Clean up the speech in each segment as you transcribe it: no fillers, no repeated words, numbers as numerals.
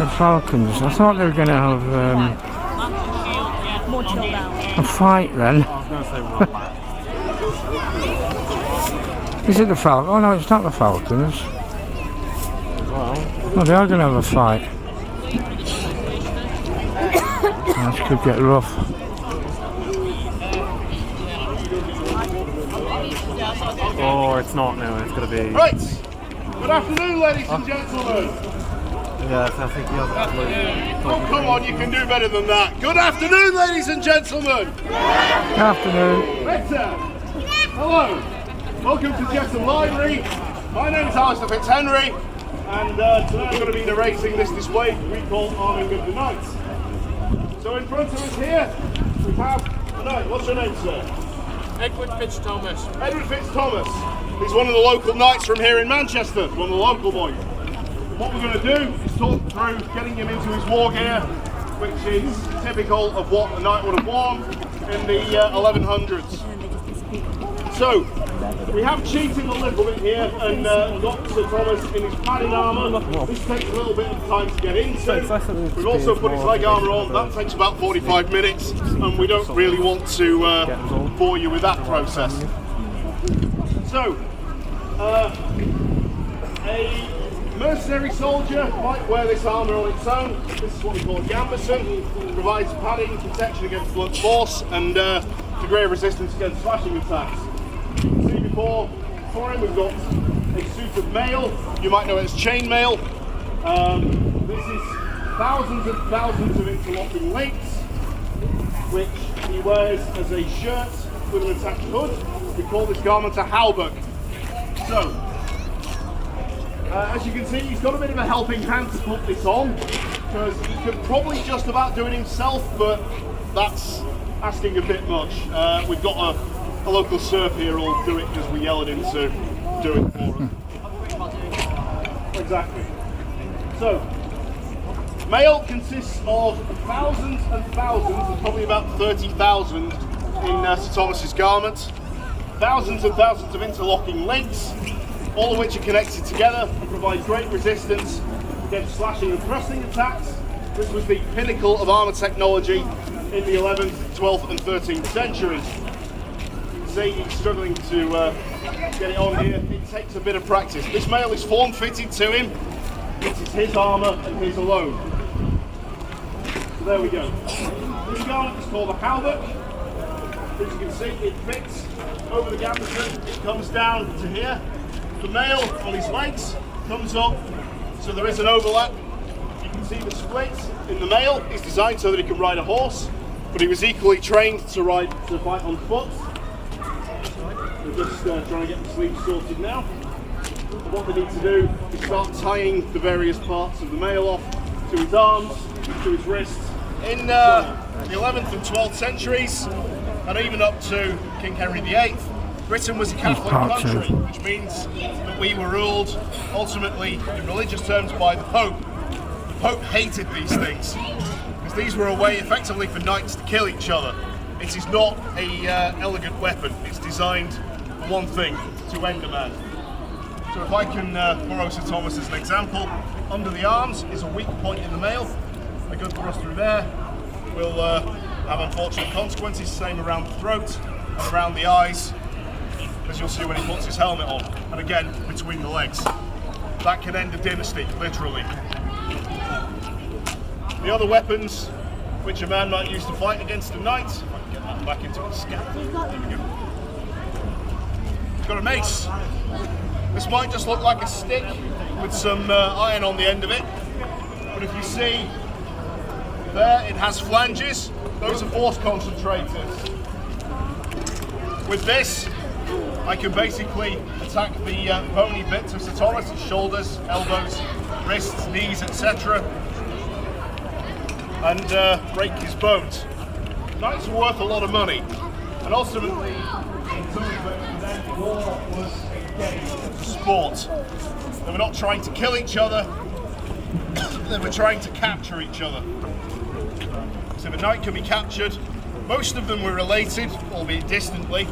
The Falcons. I thought they were going to have More chilled out. a fight then. I was going to say Rob. Is it the Falcons? Oh no, it's not the Falcons. Well, Oh, they are going to have a fight. This could get rough. oh, it's not now. It's going to be. Right. Good afternoon, ladies and gentlemen. Yes, I think he has. Oh, come on, you can do better than that. Good afternoon, ladies and gentlemen. Good afternoon. Better. Hello. Welcome to Jetsam Library. My name is Alistair Fitzhenry, and today I'm going to be narrating this display we call Arming of the Knights. So in front of us here, we have the knight. What's your name, sir? Edward Fitzthomas. Edward Fitzthomas. He's one of the local knights from here in Manchester, one of the local boys. What we're going to do is talk through getting him into his war gear, which is typical of what a knight would have worn in the 1100s. So, we have cheated a little bit here and got Sir Thomas in his padded armour. This takes a little bit of time to get into. We've also put his leg armour on. That takes about 45 minutes, and we don't really want to bore you with that process. So, a mercenary soldier might wear this armour on its own. This is what we call a gambeson. It provides padding, protection against blunt force, and degree of resistance against slashing attacks. See before him we've got a suit of mail. You might know it as chain mail. This is thousands and thousands of interlocking links, which he wears as a shirt with an attached hood. We call this garment a hauberk. So, as you can see, he's got a bit of a helping hand to put this on, because he could probably just about do it himself, but that's asking a bit much. We've got a local serf here who'll do it because we yell at him to do it for us. Exactly. So, mail consists of thousands and thousands, and probably about 30,000 in Sir Thomas's garment. Thousands and thousands of interlocking links, all of which are connected together and provide great resistance against slashing and thrusting attacks. This was the pinnacle of armour technology in the 11th, 12th and 13th centuries. You can see he's struggling to get it on here. It takes a bit of practice. This mail is form-fitted to him. It is his armour and his alone. So there we go. This garment is called a hauberk. As you can see, it fits over the gambeson. It comes down to here. The mail on his legs comes up, so there is an overlap. You can see the split in the mail is designed so that he can ride a horse, but he was equally trained to fight on foot. We're just trying to get the sleeves sorted now. And what they need to do is start tying the various parts of the mail off to his arms, to his wrists. In the 11th and 12th centuries, and even up to King Henry VIII, Britain was a Catholic country, which means that we were ruled ultimately in religious terms by the Pope. The Pope hated these things because these were a way effectively for knights to kill each other. It is not a elegant weapon. It's designed for one thing, to end a man. So if I can borrow Sir Thomas as an example, under the arms is a weak point in the mail. A good thrust through there will have unfortunate consequences. Same around the throat and around the eyes, as you'll see when he puts his helmet on, and again between the legs. That can end a dynasty, literally. The other weapons which a man might use to fight against a knight, if I can get that back into its scabbard. There we go. He's got a mace. This might just look like a stick with some iron on the end of it, but if you see there, it has flanges. Those are force concentrators. With this, I can basically attack the bony bits of Sir Thomas, his shoulders, elbows, wrists, knees, etc. and break his bones. Knights were worth a lot of money, and ultimately, in some respects, then war was a game, a sport. They were not trying to kill each other, they were trying to capture each other. So if a knight can be captured, most of them were related, albeit distantly,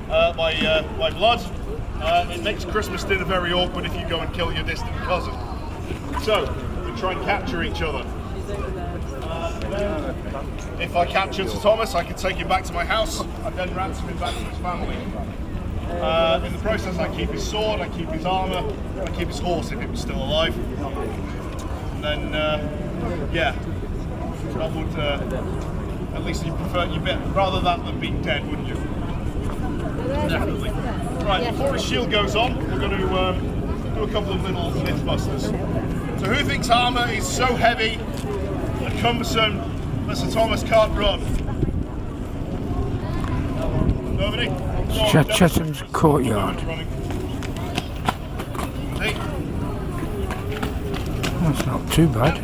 by blood. It makes Christmas dinner very awkward if you go and kill your distant cousin. So, the we try and capture each other. If I capture Sir Thomas, I can take him back to my house and then ransom him back to his family. In the process, I keep his sword, I keep his armour, I keep his horse if it was still alive. And then, yeah, that would, at least you prefer, you bet, rather that than being dead, wouldn't you? Definitely. Right, before his shield goes on, we're going to do a couple of little Mythbusters. So who thinks armour is so heavy and cumbersome that Sir Thomas can't run? Nobody? Chetham's courtyard. Hey. That's not too bad.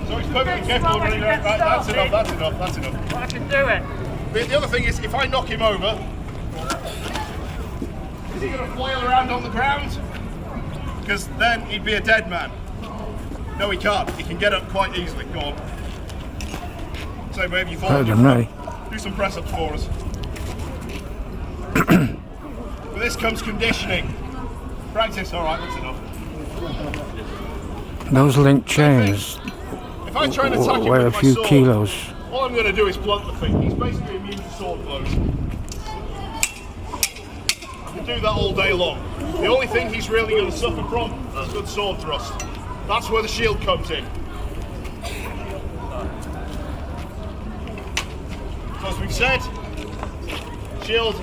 So he's perfectly capable of running around. Right, that's enough, that's enough, that's enough. I can do it. But the other thing is, if I knock him over, is he going to flail around on the ground? Because then he'd be a dead man. No, he can't. He can get up quite easily. Go on. So maybe you Better follow than me. Do some press-ups for us. With this comes conditioning. Practice, alright, that's enough. Those linked chains If I try and attack him weigh a with my few sword, kilos. all I'm going to do is blunt the thing. He's basically immune to sword blows. I can do that all day long. The only thing he's really going to suffer from is good sword thrust. That's where the shield comes in. So as we've said, shield,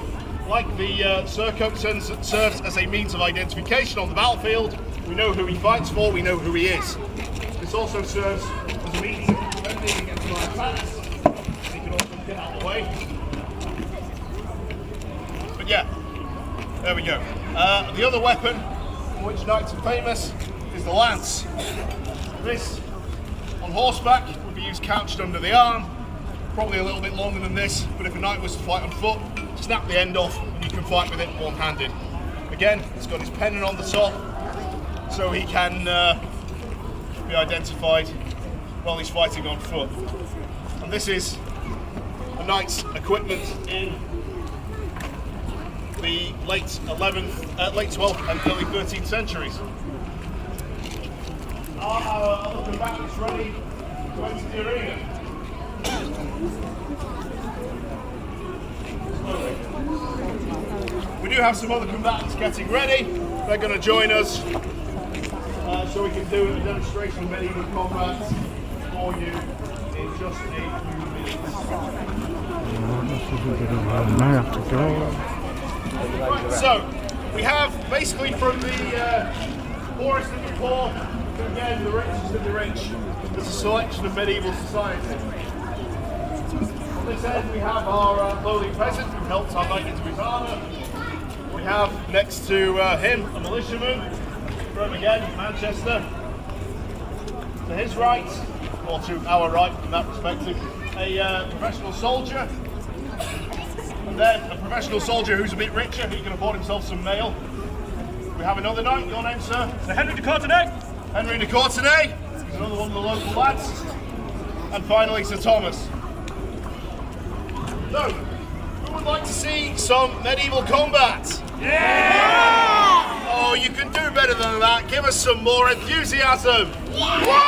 like the surcoat, serves as a means of identification on the battlefield. We know who he fights for, we know who he is. This also serves as a means of defending against my attacks. He can also get out of the way. But yeah, there we go. The other weapon, for which knights are famous, is the lance. This, on horseback, would be used couched under the arm. Probably a little bit longer than this, but if a knight was to fight on foot, snap the end off and you can fight with it one-handed. Again, it's got his pennon on the top, so he can be identified while he's fighting on foot. And this is a knight's equipment in the late 12th and early 13th centuries. Are our other combatants ready to enter the arena? We do have some other combatants getting ready. They're going to join us so we can do a demonstration of medieval combat for you in just a few minutes. I have to go. Right, so we have basically from the poorest of the poor to again the richest of the rich. There's a selection of medieval society. On this end we have our lowly peasant who helps our knight into his armour. We have next to him a militiaman from again Manchester. To his right, or to our right from that perspective, a professional soldier. And then a professional soldier who's a bit richer, he can afford himself some mail. We have another knight, your name, sir? Sir Henry de Courtenay. Henry de Courtenay, he's another one of the local lads. And finally, Sir Thomas. So, who would like to see some medieval combat? Yeah! Oh, you can do better than that. Give us some more enthusiasm. Yeah!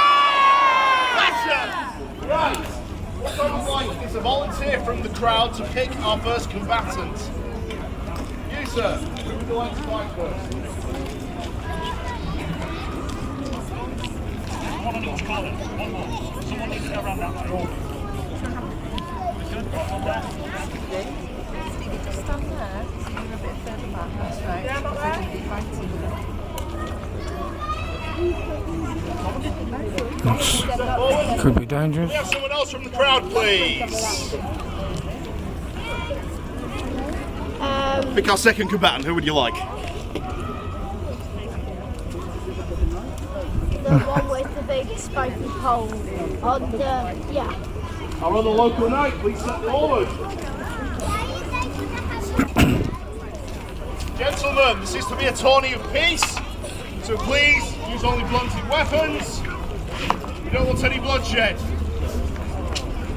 Passion! Right. What I would like is a volunteer from the crowd to pick our first combatant. You, sir, who would you like to fight first? One on each collar. One more. Someone needs to go around that way. Just stand there, so you're a bit further back, that's right. Yeah, not there. Could be dangerous. We have someone else from the crowd, please. Pick our second combatant. Who would you like? The one with the big spiky pole on the, yeah. Our other local knight, please step forward. Gentlemen, this is to be a tourney of peace, so please use only blunted weapons. We don't want any bloodshed.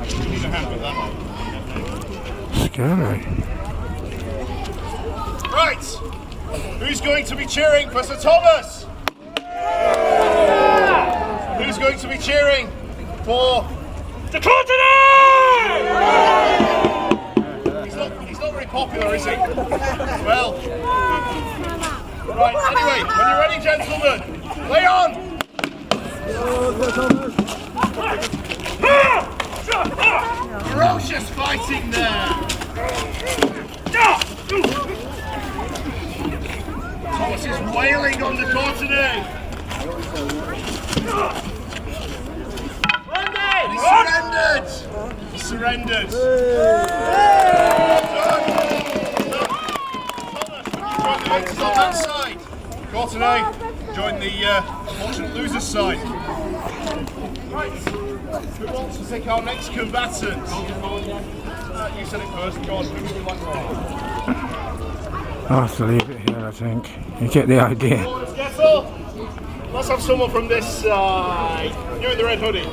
You need a hand with that. Scary. Right, who's going to be cheering for Sir Thomas? Who's going to be cheering for The Courtenay! He's not very popular, is he? Well, right, anyway, when you're ready, gentlemen, lay on! Ferocious fighting there! Thomas is wailing on the Courtenay! He surrendered! He surrendered! Thomas, join the victors on that side. Courtenay, join the fortunate losers side. Right, who wants to take our next combatant? You said it first, John. Who would you like to I'll have to leave it here, I think. You get the idea. Let's have someone from this side. You in the red hoodie.